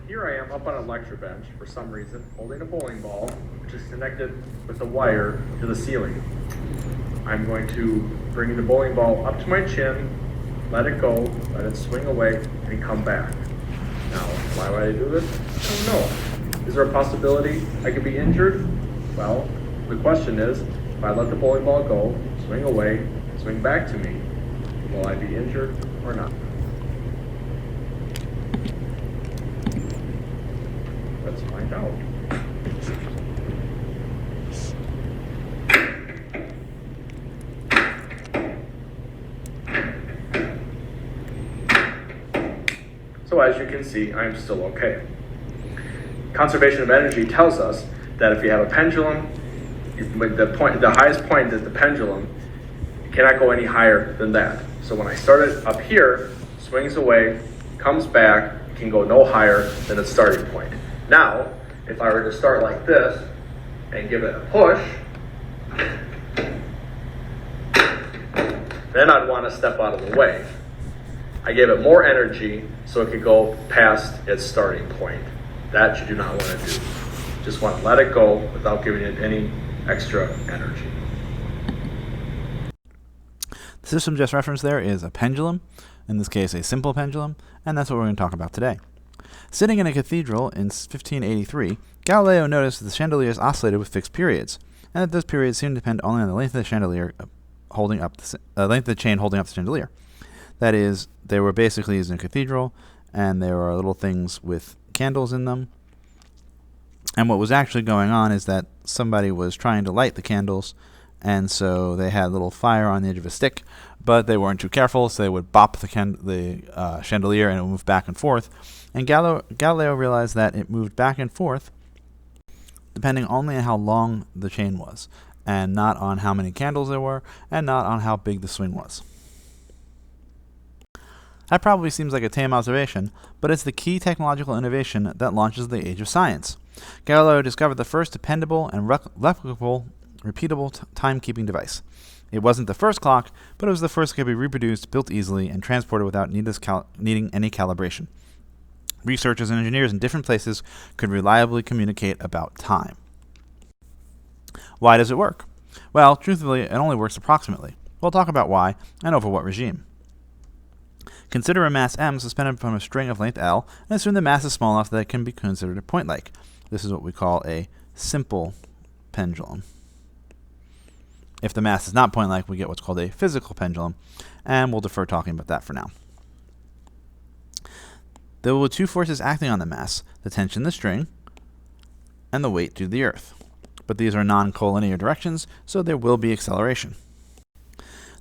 here I am up on a lecture bench for some reason, holding a bowling ball, which is connected with a wire to the ceiling. I'm going to bring the bowling ball up to my chin, let it go, let it swing away, and come back. Now, why would I do this? I don't know. Is there a possibility I could be injured? Well, the question is, if I let the bowling ball go, swing away, swing back to me, will I be injured or not? Let's find out. So as you can see, I'm still okay. Conservation of energy tells us that if you have a pendulum, the highest point of the pendulum, you cannot go any higher than that. So when I start it up here, swings away, comes back, can go no higher than its starting point. Now, if I were to start like this and give it a push, then I'd want to step out of the way. I gave it more energy so it could go past its starting point. That you do not want to do. Just want to let it go without giving it any extra energy. The system just referenced there is a pendulum, in this case a simple pendulum, and that's what we're going to talk about today. Sitting in a cathedral in 1583, Galileo noticed that the chandeliers oscillated with fixed periods, and that those periods seemed to depend only on the length of the chandelier holding up the length of the chain holding up the chandelier. That is, they were basically used in a cathedral, and there are little things with candles in them. And what was actually going on is that somebody was trying to light the candles, and so they had a little fire on the edge of a stick, but they weren't too careful, so they would bop the chandelier and it would move back and forth. And Galileo realized that it moved back and forth depending only on how long the chain was, and not on how many candles there were, and not on how big the swing was. That probably seems like a tame observation, but it's the key technological innovation that launches the age of science. Galileo discovered the first dependable and replicable, repeatable timekeeping device. It wasn't the first clock, but it was the first that could be reproduced, built easily, and transported without needing any calibration. Researchers and engineers in different places could reliably communicate about time. Why does it work? Well, truthfully, it only works approximately. We'll talk about why and over what regime. Consider a mass m suspended from a string of length L, and assume the mass is small enough that it can be considered a point-like. This is what we call a simple pendulum. If the mass is not point-like, we get what's called a physical pendulum, and we'll defer talking about that for now. There will be two forces acting on the mass, the tension in the string and the weight due to the earth. But these are non-collinear directions, so there will be acceleration.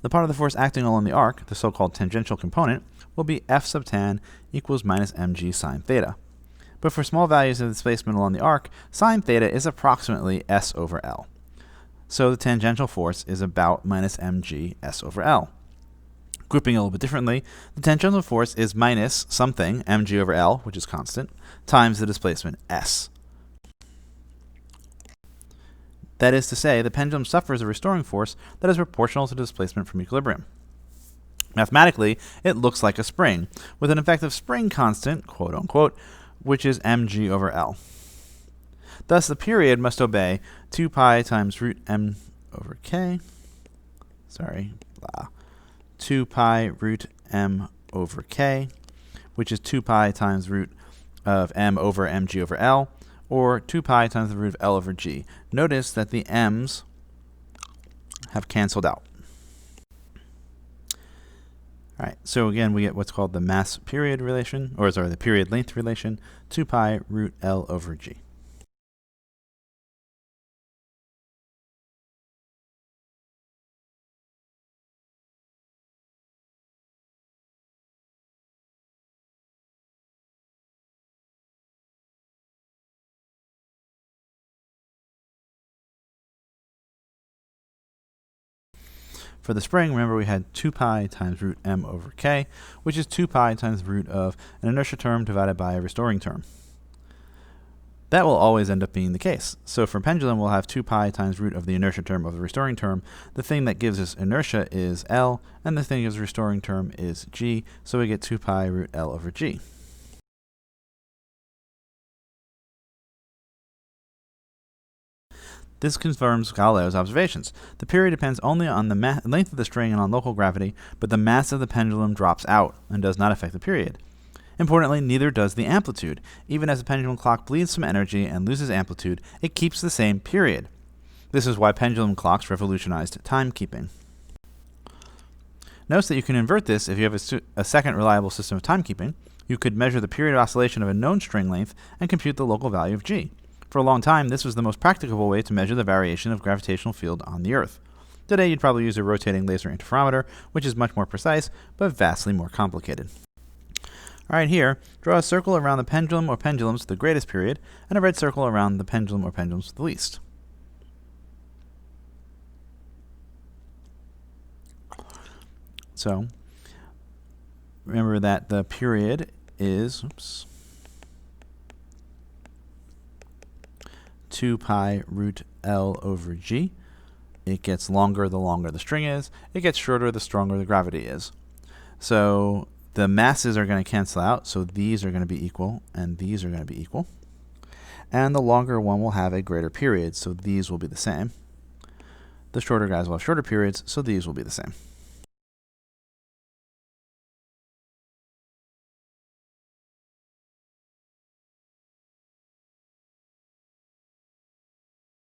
The part of the force acting along the arc, the so-called tangential component, will be F sub tan equals minus mg sine theta. But for small values of displacement along the arc, sine theta is approximately S over L. So the tangential force is about minus mg S over L. Grouping a little bit differently, the tangential force is minus something, mg over L, which is constant, times the displacement S. That is to say, the pendulum suffers a restoring force that is proportional to the displacement from equilibrium. Mathematically, it looks like a spring, with an effective spring constant, quote unquote, which is mg over L. Thus, the period must obey 2 pi times root m over k, 2 pi root m over k, which is 2 pi times root of m over mg over L, or 2 pi times the root of L over g. Notice that the m's have canceled out. All right, so again, we get what's called the mass period relation, the period length relation, 2 pi root L over g. For the spring, remember we had 2 pi times root m over k, which is 2 pi times the root of an inertia term divided by a restoring term. That will always end up being the case. So for pendulum, we'll have 2 pi times root of the inertia term of the restoring term. The thing that gives us inertia is L, and the thing that gives restoring term is g, so we get 2 pi root L over g. This confirms Galileo's observations. The period depends only on the length of the string and on local gravity, but the mass of the pendulum drops out and does not affect the period. Importantly, neither does the amplitude. Even as the pendulum clock bleeds some energy and loses amplitude, it keeps the same period. This is why pendulum clocks revolutionized timekeeping. Notice that you can invert this if you have a second reliable system of timekeeping. You could measure the period of oscillation of a known string length and compute the local value of g. For a long time, this was the most practicable way to measure the variation of gravitational field on the Earth. Today, you'd probably use a rotating laser interferometer, which is much more precise, but vastly more complicated. Alright, here, draw a circle around the pendulum or pendulums with the greatest period, and a red circle around the pendulum or pendulums with the least. So, remember that the period is 2 pi root L over G. It gets longer the longer the string is. It gets shorter the stronger the gravity is. So the masses are going to cancel out, so these are going to be equal, and these are going to be equal. And the longer one will have a greater period, so these will be the same. The shorter guys will have shorter periods, so these will be the same.